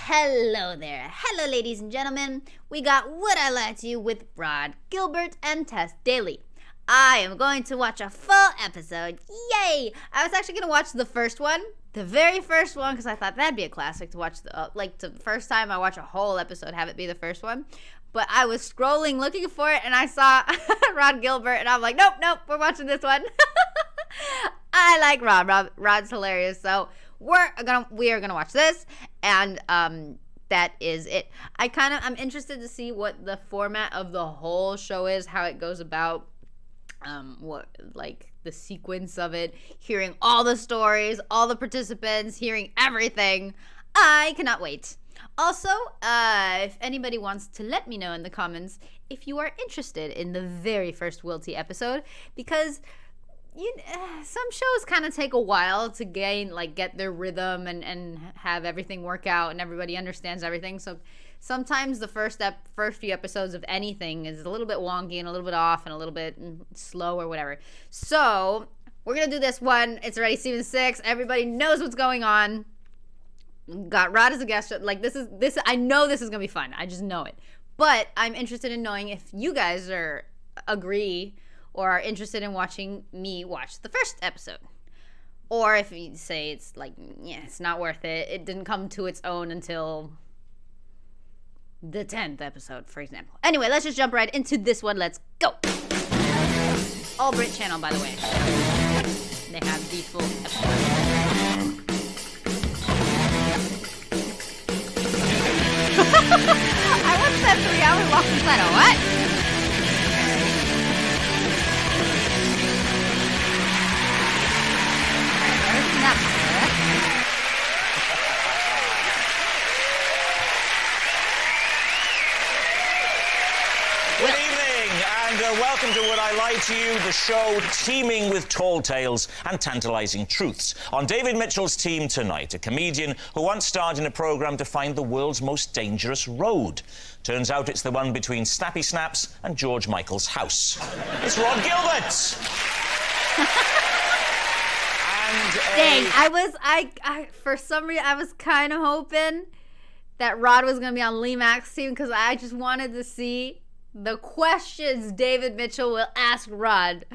Hello there. Hello, ladies and gentlemen. We got Would I Lie to You with Rod Gilbert and Tess Daly. I am going to watch a full episode. Yay! I was actually going to watch the first one, the very first one, because I thought that'd be a classic to watch, the first time I watch a whole episode, have it be the first one. But I was scrolling looking for it, and I saw Rod Gilbert, and I'm like, nope, we're watching this one. I like Rod. Rod's hilarious, so we are gonna watch this, and that is it. I'm interested to see what the format of the whole show is, how it goes about, the sequence of it, hearing all the stories, all the participants, hearing everything. I cannot wait. Also, if anybody wants to let me know in the comments if you are interested in the very first Wilty episode, because some shows kind of take a while to get their rhythm and have everything work out and everybody understands everything. So sometimes the first few episodes of anything is a little bit wonky and a little bit off and a little bit slow or whatever. So we're gonna do this one. It's already season 6. Everybody knows what's going on. Got Rod as a guest. This. I know this is gonna be fun. I just know it. But I'm interested in knowing if you guys agree or are interested in watching me watch the first episode, or if you say it's it's not worth it. It didn't come to its own until the 10th episode, for example. Anyway, let's just jump right into this one. Let's go. All Brit channel, by the way. They have the full episode. I watched that 3-hour walk inside a what? Good evening and welcome to Would I Lie to You, the show teeming with tall tales and tantalising truths. On David Mitchell's team tonight, a comedian who once starred in a programme to find the world's most dangerous road. Turns out it's the one between Snappy Snaps and George Michael's house. It's Rod Gilbert! Dang, I for some reason, I was kind of hoping that Rod was going to be on Lee Mack's team because I just wanted to see the questions David Mitchell will ask Rod.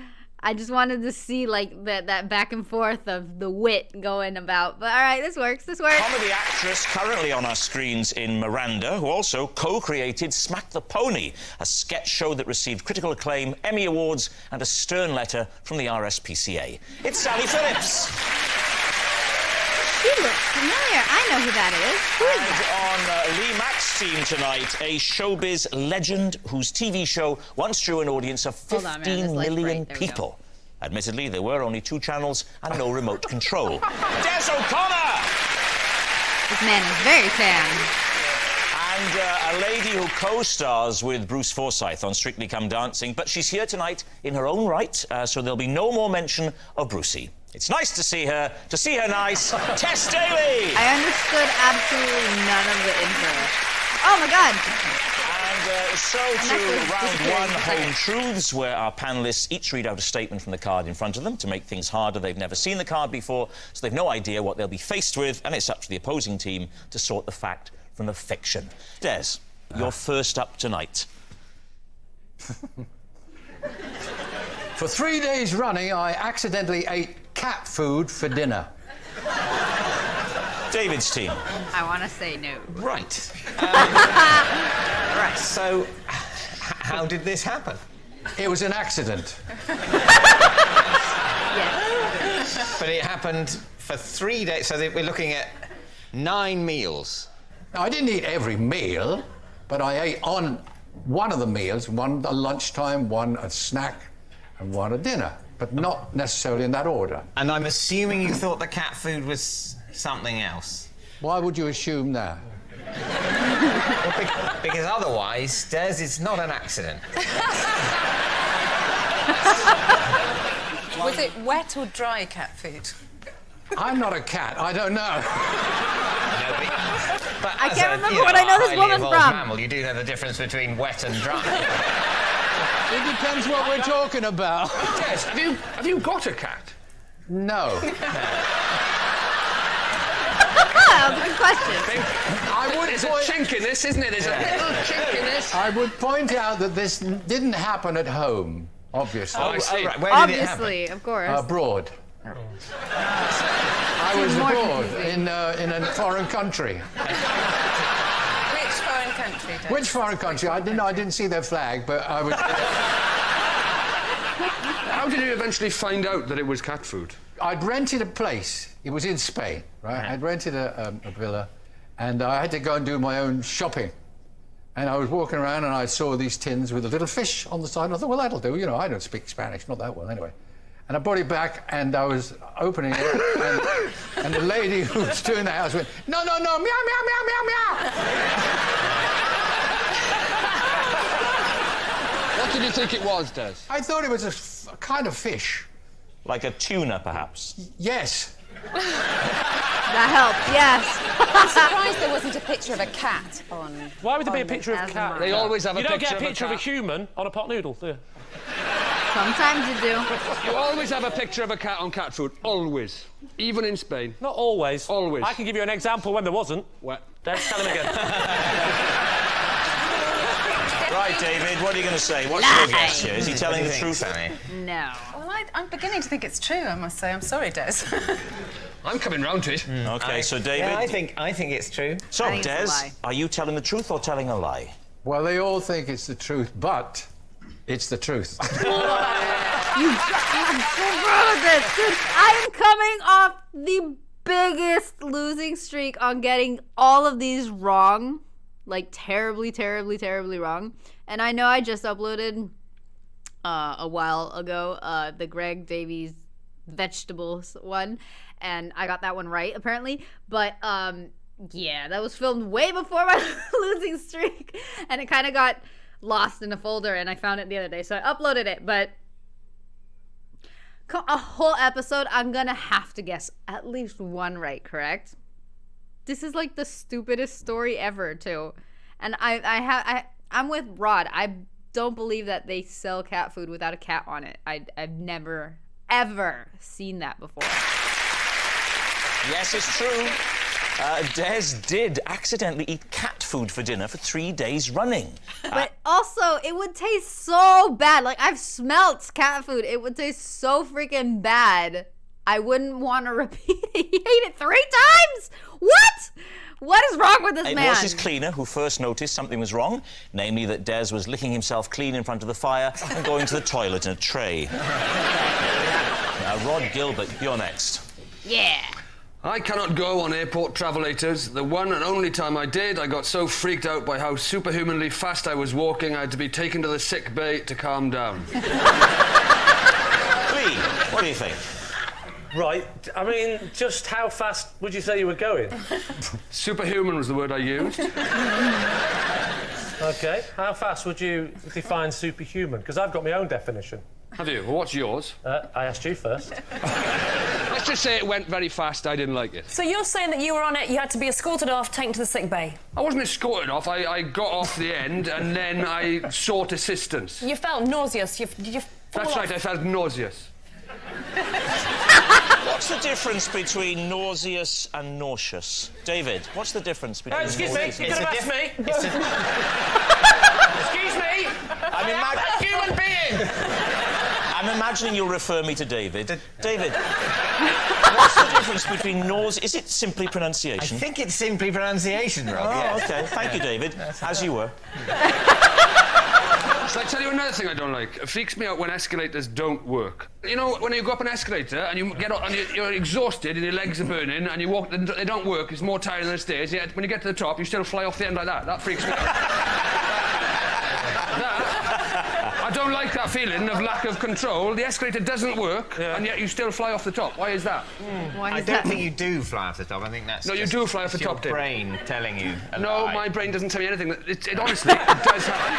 I just wanted to see that back and forth of the wit going about. But all right, this works. Comedy actress currently on our screens in Miranda, who also co-created Smack the Pony, a sketch show that received critical acclaim, Emmy Awards, and a stern letter from the RSPCA. It's Sally Phillips. She looks familiar. I know who that is. Who is that? On Lee Mack's team tonight, a showbiz legend whose TV show once drew an audience of 15 million people. Admittedly, there were only 2 channels and no remote control. Des O'Connor! This man is very fan. And a lady who co-stars with Bruce Forsyth on Strictly Come Dancing, but she's here tonight in her own right, so there'll be no more mention of Brucey. It's nice to see her nice, Tess Daly! I understood absolutely none of the intro. Oh my God! And so to round 1, Home Truths, where our panellists each read out a statement from the card in front of them. To make things harder, they've never seen the card before, so they've no idea what they'll be faced with, and it's up to the opposing team to sort the fact from the fiction. Des, you're first up tonight. For 3 days running, I accidentally ate cat food for dinner. David's team. I want to say no. Right. Right. So, how did this happen? It was an accident. Yes. But it happened for 3 days, so we're looking at 9 meals. Now, I didn't eat every meal, but I ate on one of the meals, one at lunchtime, one at snack, and one at dinner, but not necessarily in that order. And I'm assuming you thought the cat food was something else. Why would you assume that? Well, because otherwise, Des, it's not an accident. Was it wet or dry cat food? I'm not a cat. I don't know. But I can't remember what I know this woman from. Mammal, you do know the difference between wet and dry. It depends what we're talking about. Yes, have you got a cat? No. That was a good question. There's a chink in this, isn't it? There's a little chink in this. I would point out that this didn't happen at home, obviously. I see. Right. Where did it happen? Obviously, of course. Abroad. I was More abroad confusing. in a foreign country. Which foreign country, Dave? Which foreign country? I didn't see their flag, but I was. How did you eventually find out that it was cat food? I'd rented a place. It was in Spain, right? I'd rented a villa, and I had to go and do my own shopping. And I was walking around, and I saw these tins with a little fish on the side. And I thought, well, that'll do. You know, I don't speak Spanish, not that well, anyway. And I brought it back, and I was opening it, and the lady who was doing the house went, no, meow, meow, meow, meow, meow. What did you think it was, Des? I thought it was a kind of fish. Like a tuna, perhaps. Yes. That helped, yes. I'm surprised there wasn't a picture of a cat on. Why would there be a picture of a cat? They always have a You don't picture get a picture of a cat. human on a pot noodle, do you? Sometimes you do. You always have a picture of a cat on cat food. Always. Even in Spain. Not always. Always. I can give you an example when there wasn't. What? Let's tell him again. Right, David, what are you going to say? What's your guess here? Is he telling the truth? No. Well, I'm beginning to think it's true, I must say. I'm sorry, Des. I'm coming round to it. OK, so David... Yeah, I think it's true. So, I think it's a Des, lie. are you telling the truth or telling a lie? Well, they all think it's the truth, but it's the truth. I am coming off the biggest losing streak on getting all of these wrong. Like, terribly, terribly, terribly wrong. And I know I just uploaded a while ago the Greg Davies vegetables one. And I got that one right, apparently. But, yeah, that was filmed way before my losing streak. And it kind of got lost in a folder, and I found it the other day. So I uploaded it, but a whole episode, I'm gonna have to guess at least one right, correct? This is like the stupidest story ever, too. And I'm with Rod. I don't believe that they sell cat food without a cat on it. I've never, ever seen that before. Yes, it's true. Des did accidentally eat cat food for dinner for 3 days running. But also, it would taste so bad. Like, I've smelt cat food. It would taste so freaking bad. I wouldn't want to repeat it. He ate it 3 times? What? What is wrong with this It man? was his cleaner who first noticed something was wrong, namely that Des was licking himself clean in front of the fire and going to the toilet in a tray. Now, Rod Gilbert, you're next. Yeah. I cannot go on airport travelators. The one and only time I did, I got so freaked out by how superhumanly fast I was walking, I had to be taken to the sick bay to calm down. Lee, what do you think? Right. I mean, just how fast would you say you were going? Superhuman was the word I used. OK. How fast would you define superhuman? Because I've got my own definition. Have you? Well, what's yours? I asked you first. Let's just say it went very fast, I didn't like it. So you're saying that you were on it, you had to be escorted off, taken to the sick bay? I wasn't escorted off, I got off the end and then I sought assistance. You felt nauseous. Did you fall That's off? right, I felt nauseous. What's the difference between nauseous and nauseous? David, what's the difference between Excuse me, nauseous you and could have asked me. Excuse me. I'm a human being. I'm imagining you'll refer me to David. David, what's the difference between nauseous... Is it simply I pronunciation? think it's simply pronunciation, Rob. Oh, yeah. OK. Thank you, David. As you were. Shall I tell you another thing I don't like? It freaks me out when escalators don't work. You know, when you go up an escalator and you get up and you're exhausted and your legs are burning and you walk, they don't work, it's more tiring than the stairs, yet when you get to the top, you still fly off the end like that. That freaks me out. I don't like that feeling of lack of control. The escalator doesn't work, and yet you still fly off the top. Why is that? Why I is don't that? think you do fly off the top. I think that's No, you just- do fly off the it's top, your Dave. brain telling you a No, lie. my brain doesn't tell me anything. It honestly, it does happen.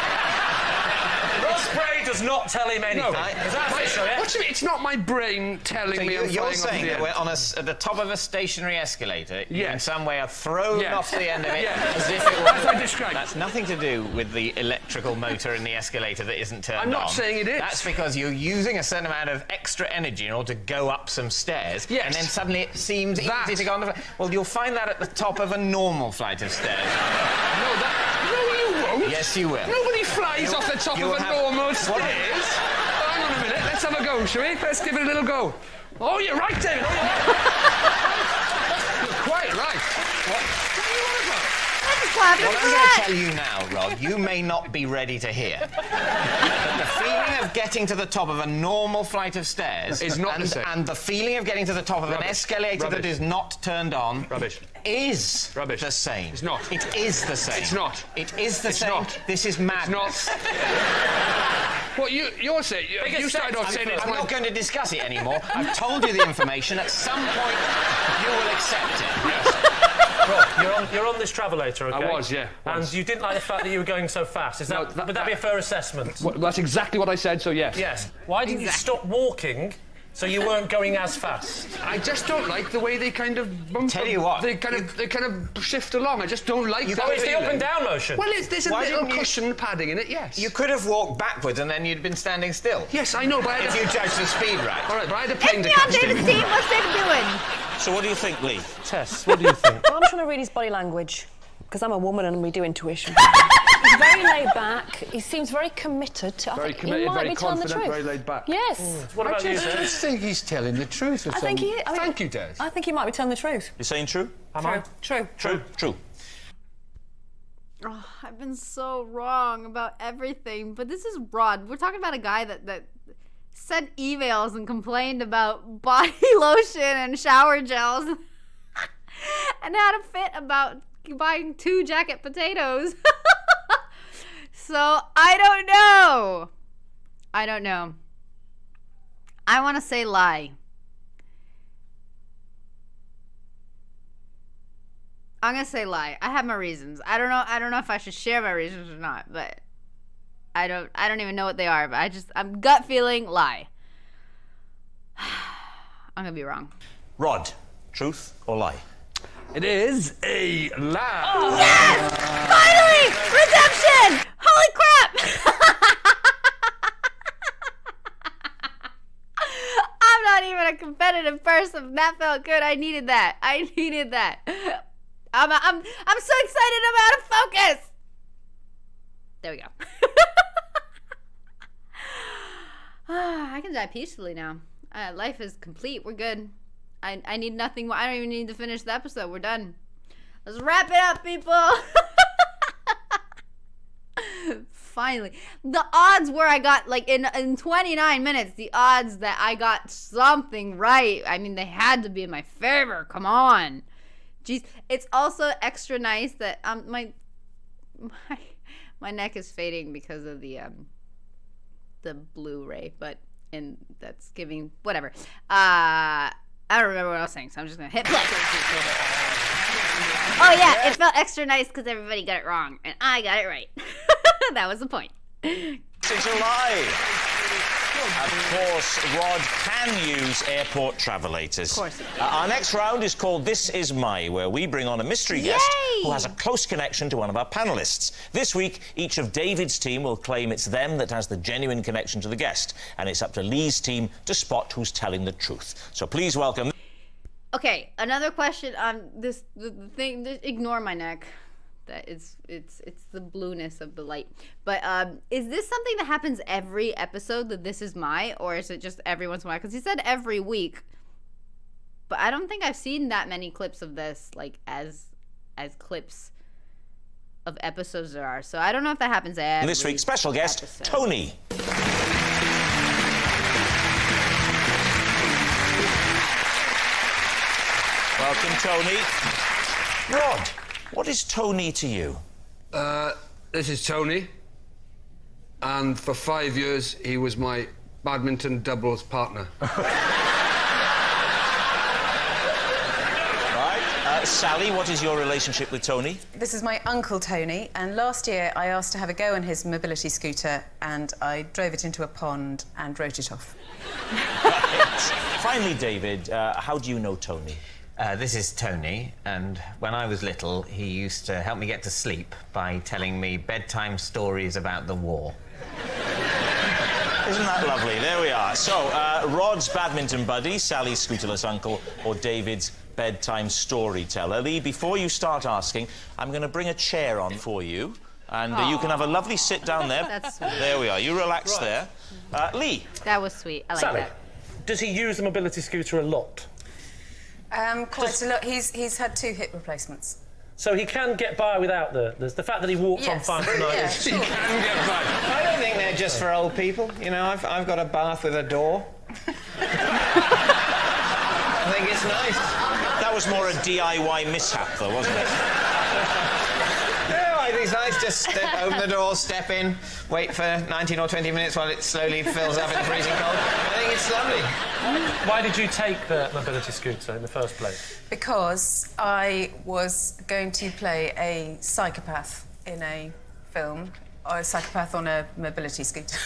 spray does not tell him anything. No. Is that official, yeah? What do you mean? It's not my brain telling So me I'm you're flying saying that off we're on at the top of a stationary escalator, you in Yes. some way are thrown Yes. off the end of it Yes. as if it was... As I described. That's nothing to do with the electrical motor in the escalator that isn't turned on. I'm not saying it is. That's because you're using a certain amount of extra energy in order to go up some stairs, Yes. and then suddenly it seems That. easy to go on the... Well, you'll find that at the top of a normal flight of stairs. No, you won't. Yes, you will. Nobody flies off the top of you'll a have- normal stairs. Hang on a minute. Let's have a go, shall we? Let's give it a little go. Oh, you're right, David. Oh, you're quite right. What are you on about? Clapping What I'm for going to that. tell you now, Rod, you may not be ready to hear. But the feeling of getting to the top of a normal flight of stairs Is not the same. and the feeling of getting to the top of an Rubbish. escalator that Rubbish. is not turned on Rubbish. is Rubbish. the same. It's not. It is the same. It's not. It is the It's same. not. This is madness. Not. What you're saying? You started off saying it's I'm my... not going to discuss it anymore. I've told you the information. At some point, you will accept it. Yes. Rob, you're on this travelator, okay? I was, yeah. And you didn't like the fact that you were going so fast. No, Would that be a fair assessment? Well, that's exactly what I said, so yes. Yes. Why didn't you stop walking so you weren't going as fast? I just don't like the way they kind of bump. Tell you what, They kind of shift along. I just don't like that. Oh, it's the feeling. up and down motion. Well, there's a Why little didn't you- cushion padding in it, yes. You could have walked backwards and then you'd been standing still. Yes, I know, but I had If you judge the speed right. All right, but I had a plane It's to me on catch. David's team. What's David doing? So what do you think, Lee? Tess, what do you think? Well, I'm trying to read his body language, because I'm a woman and we do intuition. He's very laid back. He seems very committed. I Very think committed, he might very be telling the confident, truth. very laid back. Yes. What about you, I sir? just think he's telling the truth. I think he is. I mean, Thank you, Des. I think he might be telling the truth. You're saying true? True. True. Oh, I've been so wrong about everything. But this is Rod. We're talking about a guy that sent emails and complained about body lotion and shower gels and had a fit about buying 2 jacket potatoes. So I don't know. I want to say lie. I'm gonna say lie. I have my reasons. I don't know if I should share my reasons or not, but I don't even know what they are, but I'm gut feeling lie. I'm gonna be wrong. Rod, truth or lie? It is a lie. Oh. Yes! Finally! Redemption! Holy crap! I'm not even a competitive person. That felt good. I needed that. I'm so excited. I'm out of focus. There we go. I can die peacefully now. Life is complete. We're good. I need nothing more. I don't even need to finish the episode. We're done. Let's wrap it up, people. Finally. The odds were I got, like, in 29 minutes, the odds that I got something right, I mean, they had to be in my favor. Come on. Jeez. It's also extra nice that my neck is fading because of the Blu-ray, but that's giving whatever. I don't remember what I was saying, so I'm just gonna hit play. Oh yeah, it felt extra nice because everybody got it wrong and I got it right. That was the point. It's a lie. Of course, Rod can use airport travelators. Of course he can. Our next round is called This Is My, where we bring on a mystery guest Yay! who has a close connection to one of our panellists. This week, each of David's team will claim it's them that has the genuine connection to the guest, and it's up to Lee's team to spot who's telling the truth. So please welcome... Okay, another question on this the thing. Ignore my neck. That it's the blueness of the light. But is this something that happens every episode? That This Is My, or is it just every once in a while? Because he said every week, but I don't think I've seen that many clips of this, like as clips of episodes there are. So I don't know if that happens every. This week's special guest, episode. Tony. Welcome, Tony. Rod, what is Tony to you? This is Tony, and for 5 years he was my badminton doubles partner. Right, Sally, what is your relationship with Tony? This is my uncle Tony, and last year I asked to have a go on his mobility scooter, and I drove it into a pond and wrote it off. Finally, David, how do you know Tony? This is Tony, and when I was little, he used to help me get to sleep by telling me bedtime stories about the war. Isn't that lovely? There we are. So, Rod's badminton buddy, Sally's scooterless uncle, or David's bedtime storyteller. Lee, before you start asking, I'm going to bring a chair on for you, and you can have a lovely sit down there. That's sweet. There we are. You relax there. Lee. That was sweet. I like Sally, that. does he use the mobility scooter a lot? Quite a lot. He's had 2 hip replacements. So he can get by without the fact that he walked on Yes. fine tonight. Yeah, is- sure. I don't think they're just for old people. You know, I've got a bath with a door. I think it's nice. That was more a DIY mishap, though, wasn't it? Yeah, I think it's nice. Just open the door, step in, wait for 19 or 20 minutes while it slowly fills up in the freezing cold. I think it's lovely. Why did you take the mobility scooter in the first place? Because I was going to play a psychopath in a film, or a psychopath on a mobility scooter.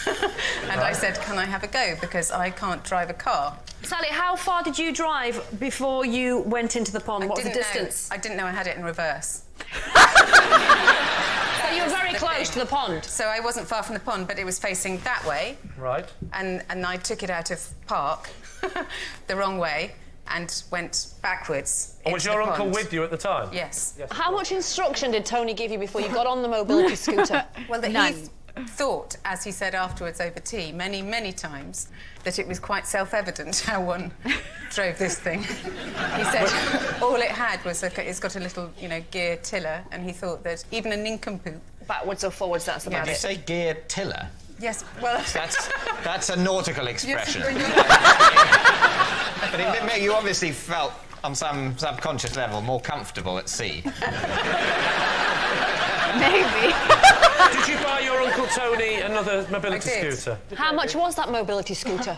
And I said, can I have a go? Because I can't drive a car. Sally, how far did you drive before you went into the pond? What was the distance? I didn't know I had it in reverse. So you were very close to the pond. So I wasn't far from the pond, but it was facing that way. Right. And I took it out of park the wrong way and went backwards. And was into your the uncle pond. with you at the time? Yes. How much instruction did Tony give you before you got on the mobility scooter? Well, he None. thought, as he said afterwards over tea, many, many times, that it was quite self-evident how one drove this thing. He said all it had was it's got a little, gear tiller, and he thought that even a nincompoop. Backwards or forwards, that's about Did you it. say gear tiller? Yes, well. That's a nautical expression. But you obviously felt, on some subconscious level, more comfortable at sea. Maybe. Did you buy your Uncle Tony another mobility I did. scooter? How much was that mobility scooter?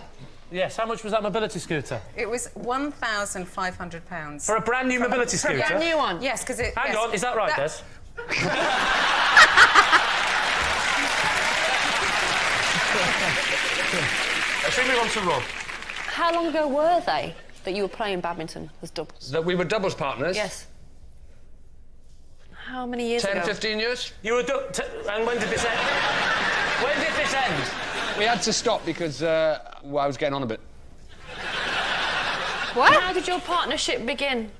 Yes, how much was that mobility scooter? It was £1,500. For a brand new mobility scooter? Brand new one. Yes, because it. Hang on, is that right, Des? Should we move on to Rob? How long ago were they that you were playing badminton as doubles? That we were doubles partners. Yes. How many years 10, ago? 15 years. You were... and when did this end? When did this end? We had to stop because I was getting on a bit. What? How did your partnership begin?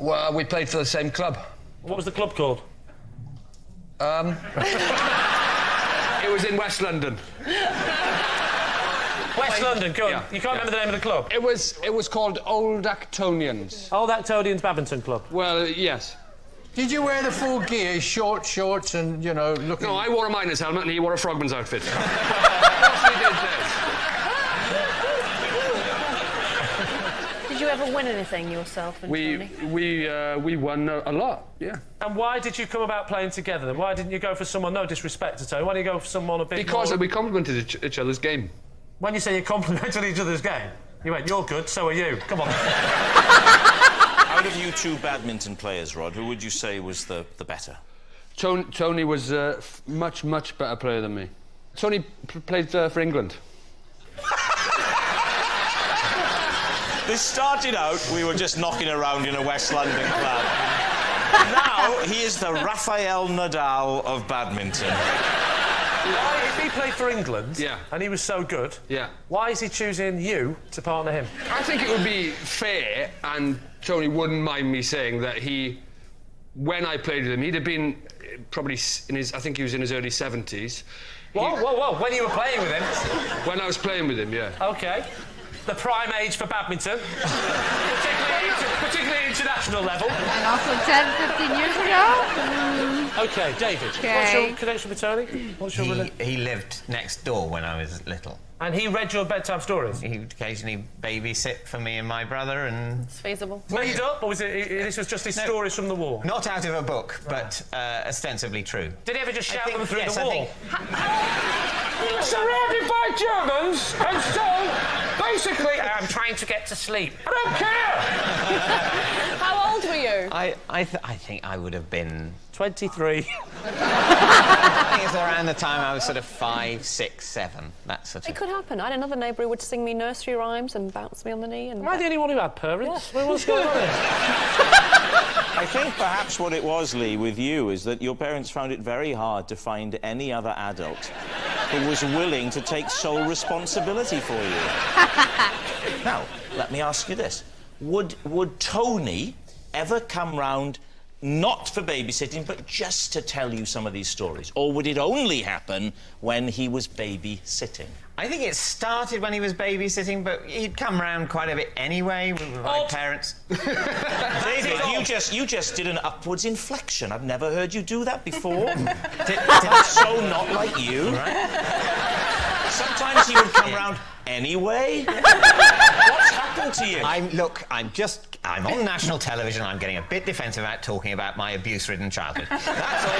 Well, we played for the same club. What was the club called? It was in West London. West London, go on. Yeah, You can't remember the name of the club? It was called Old Actonians. Old Actonians Badminton Club. Well, yes. Did you wear the full gear, short shorts and, looking... No, I wore a miner's helmet and he wore a frogman's outfit. Of course we did this. Did you ever win anything yourself and Tony? We won a lot, yeah. And why did you come about playing together then? Why didn't you go for someone, no disrespect to Tony, why didn't you go for someone a bit Because more... we complemented each other's game. When you say you complimented each other's game, you went, you're good, so are you. Come on. Out of you two badminton players, Rod, who would you say was the better? Tony was a much better player than me. Tony played for England. This started out, we were just knocking around in a West London club. Now, he is the Rafael Nadal of badminton. Why, if he played for England, Yeah. and he was so good, Yeah. why is he choosing you to partner him? I think it would be fair, and Tony wouldn't mind me saying that when I played with him, he'd have been probably I think he was in his early 70s. Whoa, when you were playing with him? When I was playing with him, yeah. OK. The prime age for badminton, particularly international level. And also 10, 15 years ago? OK, David, Okay. what's your connection with Tony? What's your He lived next door when I was little. And he read your bedtime stories? He would occasionally babysit for me and my brother, and It's feasible. Made up, or was this was just his stories from the war? not out of a book, but ostensibly true. Did he ever just I shout think- them through yes, the I wall? think- Surrounded by Germans, and so, basically, I'm trying to get to sleep. I don't care! How old were you? I think I would have been... 23. I think it's around the time I was sort of 5, 6, 7, that sort of... It could happen. I had another neighbour who would sing me nursery rhymes and bounce me on the knee. And Am I the only one who had parents? What's going on here? I think perhaps what it was, Lee, with you, is that your parents found it very hard to find any other adult who was willing to take sole responsibility for you. Now, let me ask you this. Would Tony ever come round not for babysitting, but just to tell you some of these stories? Or would it only happen when he was babysitting? I think it started when he was babysitting, but he'd come round quite a bit anyway with my parents. David, you just did an upwards inflection. I've never heard you do that before. That's so not like you. Right? Sometimes he would come round anyway. What's happened to you? I'm on national television. I'm getting a bit defensive about talking about my abuse-ridden childhood. That's all.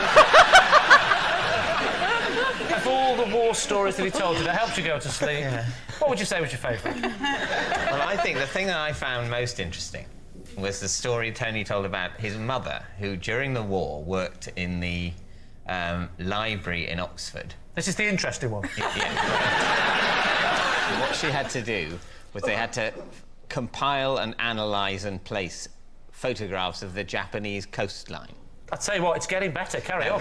Of all the war stories that he told you that helped you go to sleep, what would you say was your favourite? Well, I think the thing that I found most interesting was the story Tony told about his mother, who during the war worked in the library in Oxford. This is the interesting one. Yeah. What she had to do was they had to compile and analyse and place photographs of the Japanese coastline. I'd say what, it's getting better, carry on.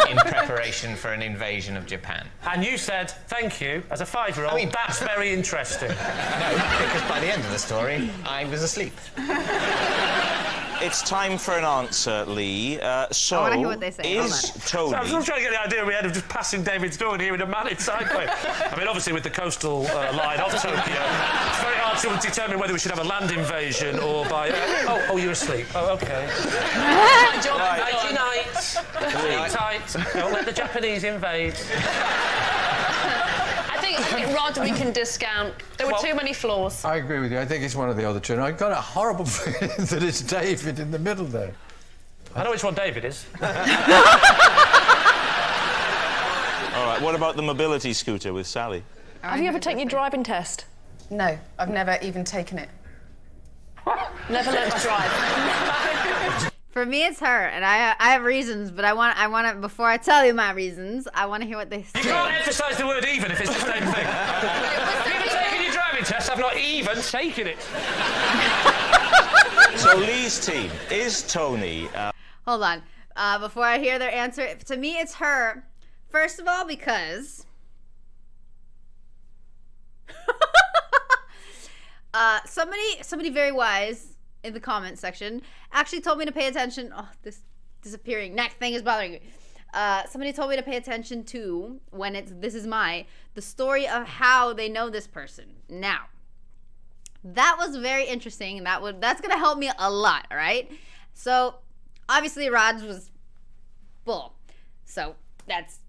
In preparation for an invasion of Japan. And you said, thank you, as a 5-year-old, that's very interesting. No, because by the end of the story, I was asleep. It's time for an answer, Lee. So, I want to hear what they say. is Tony... So I'm still trying to get the idea in my head of just passing David's door and hearing a man inside play. I mean, obviously, with the coastal line off Tokyo, it's very hard to determine whether we should have a land invasion or by... oh, you're asleep. Oh, OK. Nighty night. Sleep tight. Don't let the Japanese invade. I think Rod we can discount. There were too many flaws. I agree with you. I think it's one of the other children. I've got a horrible feeling that it's David in the middle there. I know which one David is. All right, what about the mobility scooter with Sally? Have you ever taken your driving test? No, I've never even taken it. Never learned to drive. For me, it's her, and I have reasons, but I want to, before I tell you my reasons, I want to hear what they say. You can't emphasise the word even if it's the same thing. Have you ever taken your driving test? I've not even taken it. So Lee's team, is Tony... Hold on. Before I hear their answer, to me, it's her. First of all, because... somebody very wise in the comments section actually told me to pay attention. Oh, this disappearing neck thing is bothering me. Somebody told me to pay attention to when the story of how they know this person. Now, that was very interesting. That's gonna help me a lot. All right. So obviously Rod's was bull. So that's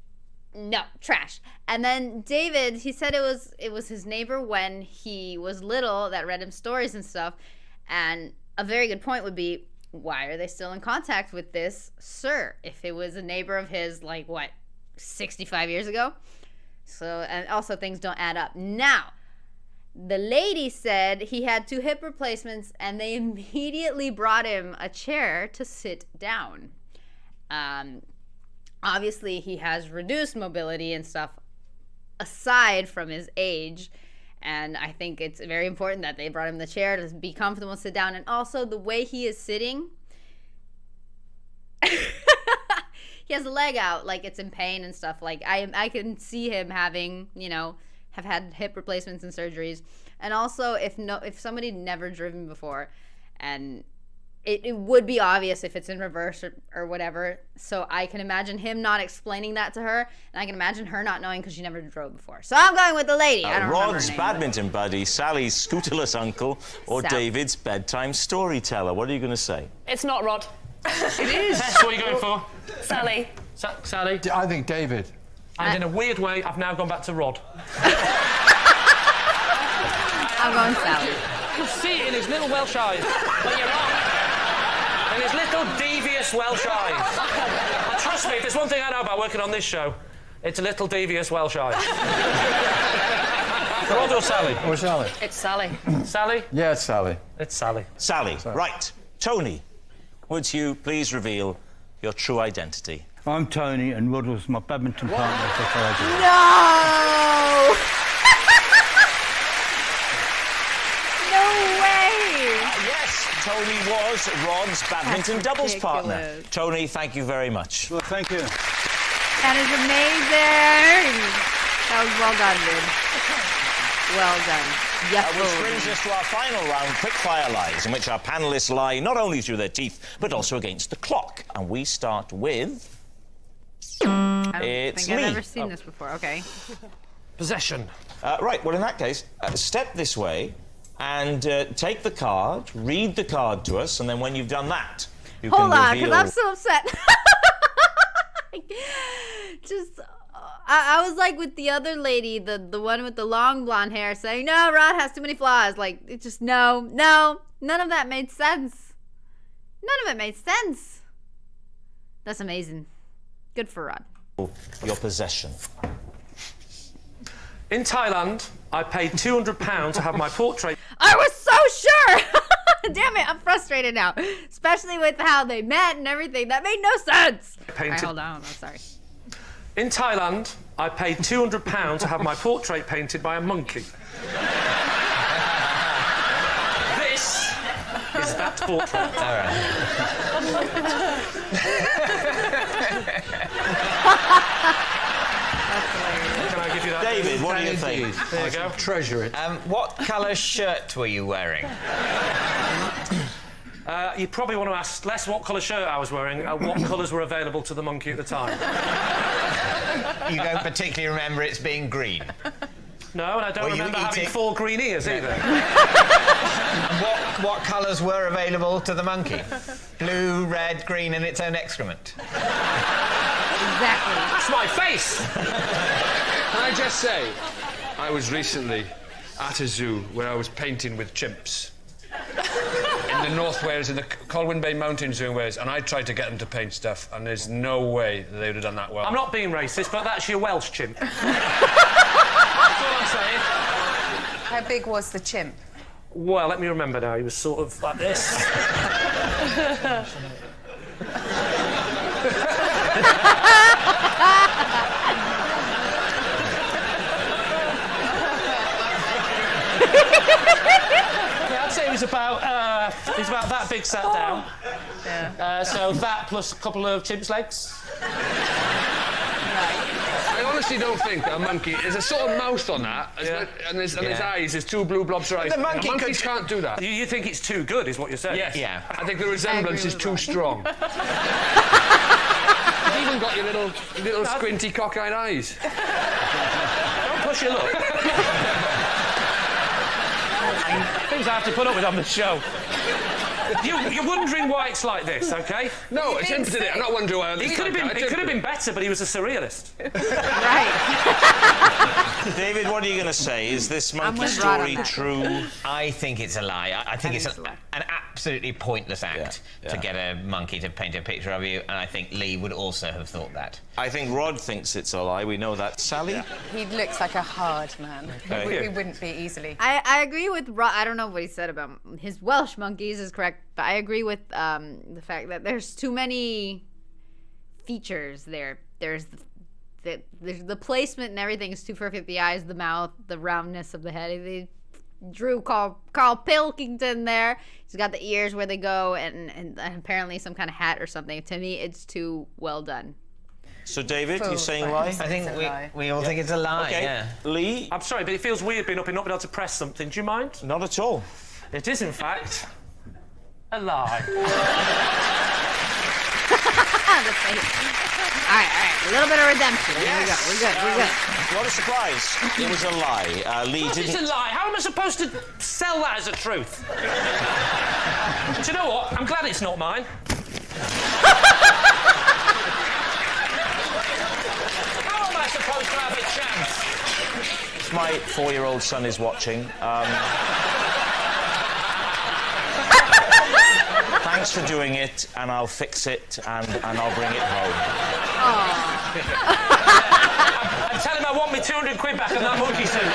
no trash. And then David, he said it was his neighbor when he was little that read him stories and stuff. And a very good point would be, why are they still in contact with this sir if it was a neighbor of his, like, what, 65 years ago? So, and also things don't add up. Now, the lady said he had 2 hip replacements and they immediately brought him a chair to sit down. Obviously, he has reduced mobility and stuff aside from his age. And I think it's very important that they brought him the chair to be comfortable and sit down. And also the way he is sitting, he has a leg out, like it's in pain and stuff. Like I can see him having, have had hip replacements and surgeries. And also if somebody never driven before, and it would be obvious if it's in reverse or whatever. So I can imagine him not explaining that to her, and I can imagine her not knowing because she never drove before. So I'm going with the lady. I don't remember Rod's her name, badminton buddy, Sally's scooterless uncle, or Sal. David's bedtime storyteller. What are you going to say? It's not Rod. It is. What are you going for? Sally. Sally? I think David. And in a weird way, I've now gone back to Rod. I'm going Sally. You see it in his little Welsh eyes. But you're wrong. In his little devious Welsh eyes. And trust me, if there's one thing I know about working on this show, it's a little devious Welsh eyes. Rod or Sally? Or Sally? It's Sally. Sally? Yeah, it's Sally. It's Sally. Sally, right. Tony, would you please reveal your true identity? I'm Tony, and Rod was my badminton partner for 5 years. No! No way! Yes, Tony was Rod's badminton doubles partner. ridiculous. Tony, thank you very much. Well, thank you. That is amazing! That was well done, dude. Well done. Yes, Which brings us to our final round, quickfire lies, in which our panellists lie not only through their teeth, but also against the clock. And we start with... I don't It's think I've me. ever seen this before. Okay. Possession. Right, well, in that case, step this way and take the card, read the card to us, and then when you've done that, you Hold can on, reveal... because I'm so upset. Just... I was like with the other lady, the one with the long blonde hair, saying, no, Rod has too many flaws. Like, it just, no, none of that made sense. None of it made sense. That's amazing. Good for Rod. Your possession. In Thailand, I paid £200 to have my portrait I was so sure! Damn it, I'm frustrated now. Especially with how they met and everything. That made no sense. All right, painted. hold on, I'm sorry. In Thailand, I paid £200 to have my portrait painted by a monkey. This is that portrait. All right. Can I give you that? David, what do you think? There you go. Treasure it. What colour shirt were you wearing? You probably want to ask less what colour shirt I was wearing and what colours were available to the monkey at the time. You don't particularly remember it's being green. No, and I don't Were you remember having eating- 4 green ears either. What colours were available to the monkey? Blue, red, green, and its own excrement. Exactly. That's my face! Can I just say, I was recently at a zoo where I was painting with chimps. In the North Wales, in the Colwyn Bay Mountain Zoo in Wales, and I tried to get them to paint stuff, and there's no way they would have done that well. I'm not being racist, but that's your Welsh chimp. That's all I'm saying. How big was the chimp? Well, let me remember now. He was sort of like this. Yeah, I'd say he was about that big sat down. Yeah. So that plus a couple of chimp's legs. I honestly don't think that a monkey... There's a sort of mouth on that, and his eyes, there's 2 blue blobs of eyes. The monkey Monkeys can't do that. You think it's too good, is what you're saying? Yes. Yeah. I think the resemblance is too strong. You've even got your little squinty cockeyed eyes. Don't push your luck. Things I have to put up with on the show. You're wondering why it's like this, okay? No, it's him today. I'm not wondering why. It could have been better, but he was a surrealist. Right. David, what are you going to say? Is this monkey with Rod on story that. true? I think it's a lie. I think it's it's a lie. an absolutely pointless act Yeah, to yeah. get a monkey to paint a picture of you, and I think Lee would also have thought that. I think Rod thinks it's a lie. We know that. Sally? He looks like a hard man. Okay. He wouldn't be easily. I agree with Rod. I don't know what he said about his Welsh monkeys is correct, but I agree with the fact that there's too many features there. There's the placement and everything is too perfect. The eyes, the mouth, the roundness of the head. They drew Carl Pilkington there. He's got the ears where they go and apparently some kind of hat or something. To me, it's too well done. So, David, Full you're saying face. lie? I think It's a lie. we all think it's a lie, Okay. yeah. Lee? I'm sorry, but it feels weird being up and not being able to press something. Do you mind? Not at all. It is, in fact, a lie. The face. All right. A little bit of redemption. Here we go. We're good. What a surprise. It was a lie. Lee It's a didn't... lie. How am I supposed to sell that as a truth? Do you know what? I'm glad it's not mine. How am I supposed to have a chance? My 4-year-old son is watching. Thanks for doing it, and I'll fix it, and I'll bring it home. And tell him I want me 200 quid back on that monkey suit.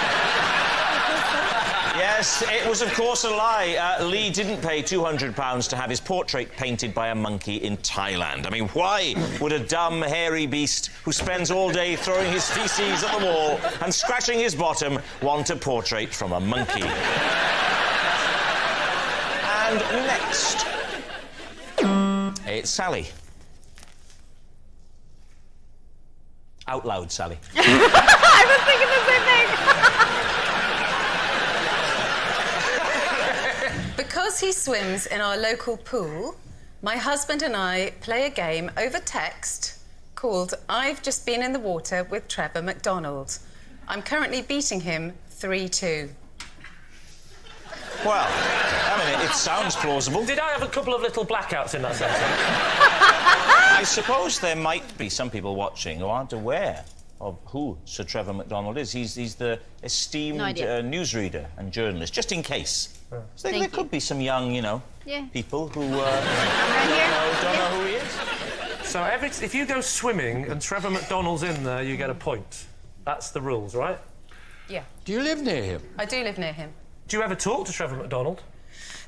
Yes, it was, of course, a lie. Lee didn't pay £200 to have his portrait painted by a monkey in Thailand. I mean, why would a dumb, hairy beast who spends all day throwing his feces at the wall and scratching his bottom want a portrait from a monkey? And next, it's Sally. Out loud, Sally. I was thinking the same thing. Because he swims in our local pool, my husband and I play a game over text called I've Just Been in the Water with Trevor McDonald. I'm currently beating him 3-2. Well, I mean, it sounds plausible. Did I have a couple of little blackouts in that sense? I suppose there might be some people watching who aren't aware of who Sir Trevor McDonald is. He's the esteemed newsreader and journalist, just in case. So there could be some young, people who don't know who he is. So if you go swimming and Trevor McDonald's in there, you get a point. That's the rules, right? Yeah. Do you live near him? I do live near him. Do you ever talk to Trevor McDonald?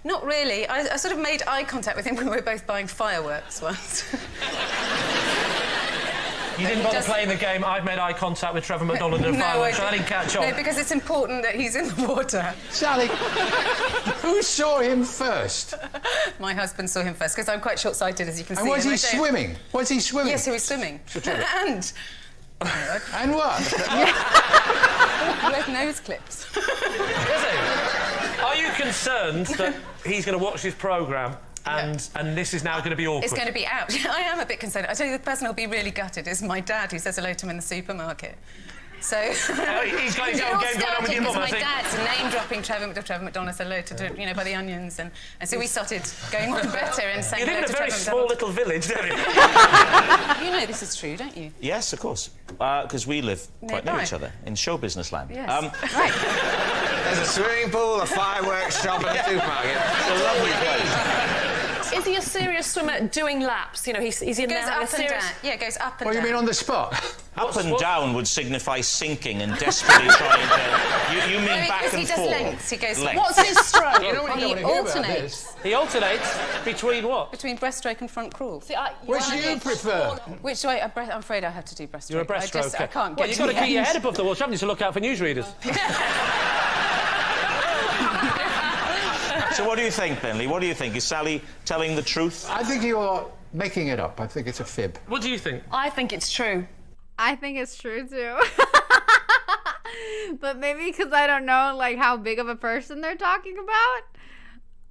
Not really. I sort of made eye contact with him when we were both buying fireworks once. You didn't bother playing the game, I've made eye contact with Trevor McDonald in a fireworks, so I didn't catch on. No, because it's important that he's in the water. Sally, who saw him first? My husband saw him first, because I'm quite short-sighted, as you can see. And was he swimming? Was he swimming? Yes, he was swimming. And... And what? With nose clips. Is he? Are you concerned that he's going to watch this programme and this is now going to be awkward? It's going to be out. I am a bit concerned. I tell you, the person who'll be really gutted is my dad, who says hello to him in the supermarket. So... he's got his own game going on with your mum, I think. My dad's name-dropping Trevor McDonald said hello to, by the onions, and so we started going on better and saying You live in a very small little village, don't you? You know this is true, don't you? Yes, of course. Because we live quite near each other in show business land. Yes. Right. There's a swimming pool, a fireworks shop and a supermarket. It's a lovely place. Is he a serious swimmer doing laps? You know, he's in there having a serious... Yeah, it goes up and What do down. you mean on the spot? Up and down would signify sinking and desperately trying to... You mean back and he does forth? lengths. He goes... Lengths. What's his stroke? You know what He you don't want to hear about alternates. this. He alternates between what? Between breaststroke and front crawl. See, Which do you prefer? Which way? I'm afraid I have to do breaststroke. You're a breaststroker. I can't get Well, you've got to the keep your end. head above the water, haven't you, to look out for newsreaders? So what do you think, then, Lee? What do you think? Is Sally telling the truth? I think you are making it up. I think it's a fib. What do you think? I think it's true. I think it's true too. But maybe because I don't know how big of a person they're talking about.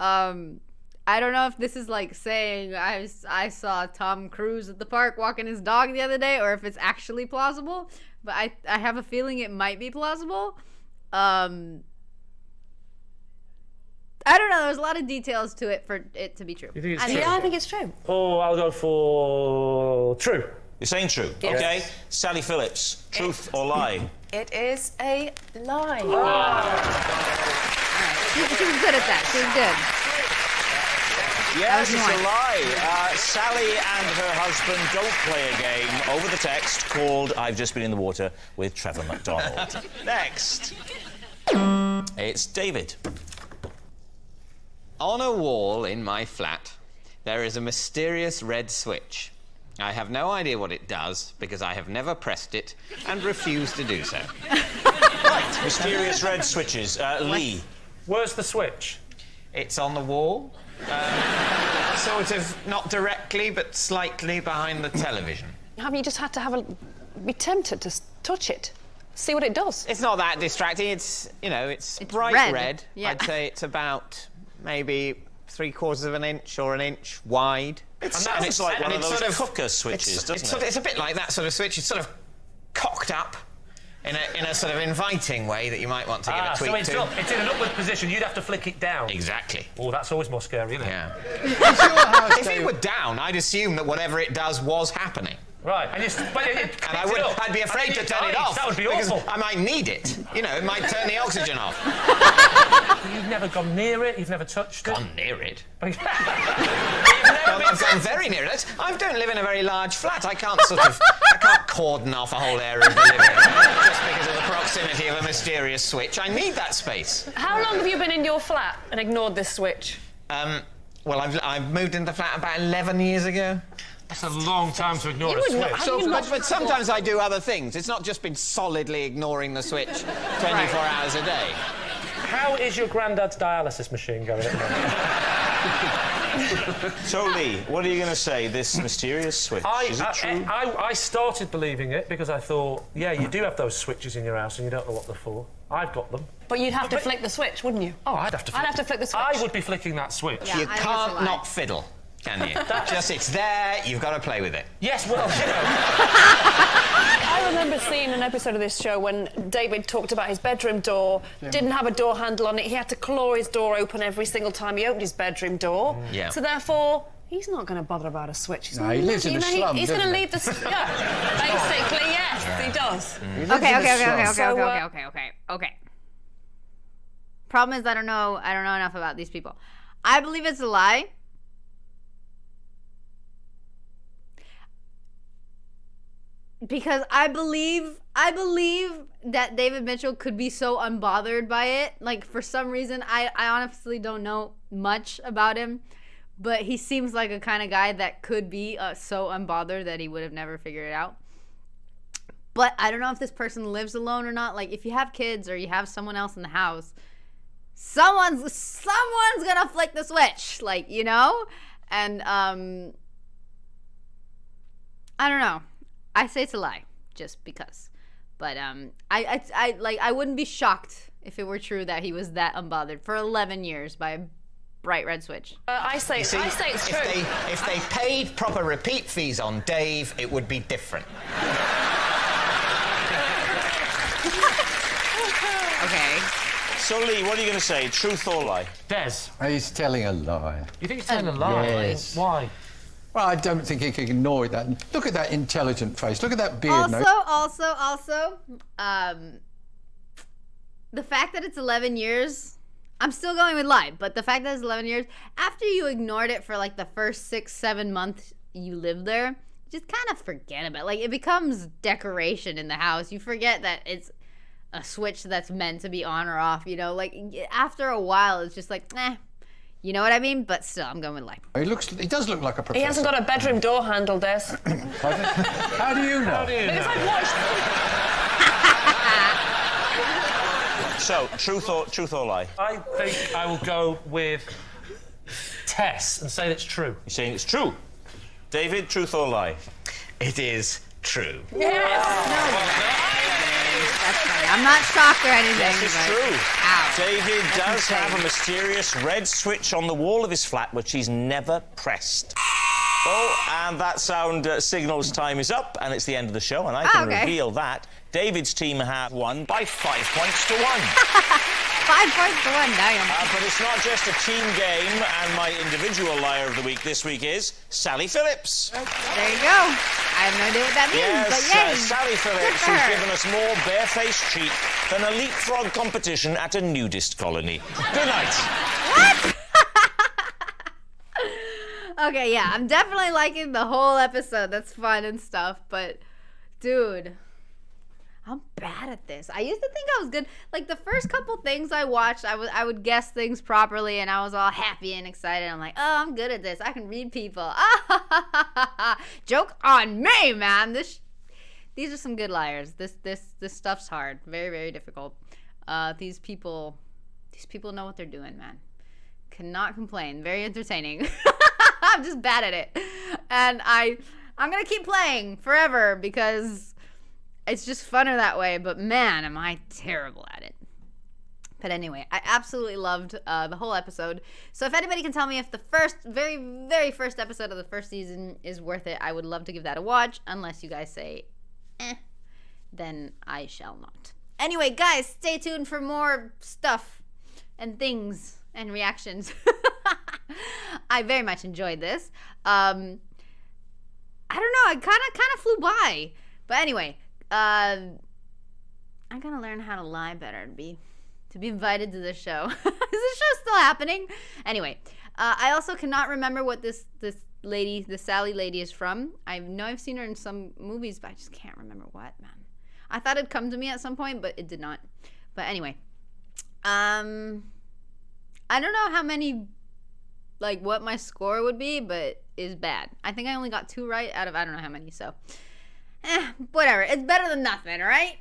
I don't know if this is like saying I saw Tom Cruise at the park walking his dog the other day, or if it's actually plausible. But I have a feeling it might be plausible. I don't know. There's a lot of details to it for it to be true. You think it's true? Yeah, I think it's true. Oh, I'll go for true. You're saying true? Yes. OK. Sally Phillips, truth or lie? It is a lie. She was good at that. She was good. Yes, it's a lie. Sally and her husband don't play a game over the text called I've Just Been in the Water with Trevor McDonald. Next. It's David. On a wall in my flat, there is a mysterious red switch. I have no idea what it does because I have never pressed it and refuse to do so. Right. Mysterious red switches. Lee. Where's the switch? It's on the wall, sort of not directly but slightly behind the television. Haven't you just had to be tempted to touch it? See what it does? It's not that distracting. It's bright red. Yeah. I'd say it's about maybe 3/4 of an inch or an inch wide. It's like one of those cooker switches, doesn't it? It's a bit like that sort of switch. It's sort of cocked up in a sort of inviting way that you might want to give a tweak so to. it's in an upward position. You'd have to flick it down. Exactly. Oh, that's always more scary, isn't it? Yeah. Is your house, If it were down, I'd assume that whatever it does was happening. Right, and I'd be afraid to turn it off. That would be because awful. I might need it. It might turn the oxygen off. You've never gone near it. You've never touched it. Gone near it. You've never Well, I've gone very near it. I don't live in a very large flat. I can't cordon off a whole area of the living room just because of the proximity of a mysterious switch. I need that space. How long have you been in your flat and ignored this switch? Well, I've moved into the flat about 11 years ago. That's a long time to ignore a would not- switch. how do you But sometimes I do other things. It's not just been solidly ignoring the switch 24 hours a day. How is your granddad's dialysis machine going at the moment? So, Lee, what are you going to say? This mysterious switch, is it true? I started believing it because I thought, yeah, you do have those switches in your house and you don't know what they're for. I've got them. But you'd have to flick the switch, wouldn't you? Oh, I'd have to flick the switch. I would be flicking that switch. Yeah, You I think it's a can't lie. not fiddle, can you? Just, it's there, you've got to play with it. Yes, well, you know. I remember seeing an episode of this show when David talked about his bedroom door, didn't have a door handle on it. He had to claw his door open every single time he opened his bedroom door. Yeah. So therefore, he's not going to bother about a switch. He's No, not he gonna- lives in you a know, slum, He's going to doesn't he? leave the... Yeah, basically, yes, he does. He lives Okay, in a okay, slum. okay. Problem is, I don't know enough about these people. I believe it's a lie. Because I believe that David Mitchell could be so unbothered by it. Like, for some reason, I honestly don't know much about him, but he seems like a kind of guy that could be so unbothered that he would have never figured it out. But I don't know if this person lives alone or not. Like, if you have kids or you have someone else in the house, someone's gonna flick the switch, like, you know? And I don't know. I say it's a lie, just because. But I wouldn't be shocked if it were true that he was that unbothered for 11 years by a bright red switch. I say it's true. If they paid proper repeat fees on Dave, it would be different. Okay. So, Lee, what are you going to say? Truth or lie? Des, He's telling a lie. you think he's telling a lie? Yes. Why? Well, I don't think he can ignore that. Look at that intelligent face. Look at that beard. Also, the fact that it's 11 years, I'm still going with lie, but the fact that it's 11 years, after you ignored it for like the first 6-7 months you lived there, just kind of forget about it. Like, it becomes decoration in the house. You forget that it's a switch that's meant to be on or off, you know? Like, after a while, it's just like, you know what I mean? But still, I'm going with lie. He does look like a professor. He hasn't got a bedroom door handle, Des. How do you know? Because I've watched... So, truth or lie? I think I will go with Tess and say it's true. You're saying it's true. David, truth or lie? It is true. That's funny. I'm not shocked or anything. Yes, it's but- true. Ow. David does insane. have a mysterious red switch on the wall of his flat which he's never pressed. Oh, and that sound signals time is up, and it's the end of the show, and I can reveal that David's team have won by 5 points to 1. 5 points to 1, damn. But it's not just a team game, and my individual liar of the week this week is Sally Phillips. There you go. I have no idea what that means, but yay. Sally Phillips, for who's her. given us more barefaced cheek than a leapfrog competition at a nudist colony. Good night. Okay, yeah, I'm definitely liking the whole episode. That's fun and stuff, but dude, I'm bad at this. I used to think I was good. Like, the first couple things I watched, I would guess things properly, and I was all happy and excited. I'm like, oh, I'm good at this. I can read people. Joke on me, man. These are some good liars. This stuff's hard. Very, very difficult. These people know what they're doing, man. Cannot complain. Very entertaining. I'm just bad at it, and I'm gonna keep playing forever because it's just funner that way. But man, am I terrible at it. But anyway, I absolutely loved the whole episode. So if anybody can tell me if the very, very first episode of the first season is worth it, I would love to give that a watch. Unless you guys say, then I shall not. Anyway, guys, stay tuned for more stuff and things and reactions. I very much enjoyed this. I don't know, it kind of flew by. But anyway, I'm gonna learn how to lie better to be invited to this show. Is this show still happening? Anyway, I also cannot remember what this lady, the Sally lady, is from. I know I've seen her in some movies, but I just can't remember what, man. I thought it'd come to me at some point, but it did not. But anyway, I don't know how many, like, what my score would be, but it's bad. I think I only got 2 right out of I don't know how many, so whatever. It's better than nothing, all right?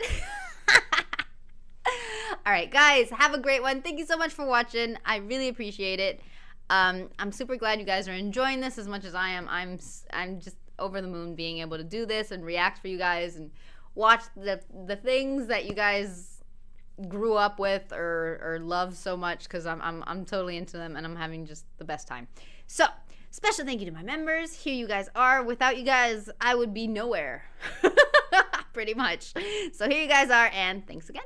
All right, guys, have a great one. Thank you so much for watching. I really appreciate it. I'm super glad you guys are enjoying this as much as I am. I'm just over the moon being able to do this and react for you guys and watch the things that you guys grew up with or love so much, because I'm totally into them and I'm having just the best time. So, special thank you to my members. Here you guys are. Without you guys, I would be nowhere. Pretty much. So here you guys are, and thanks again.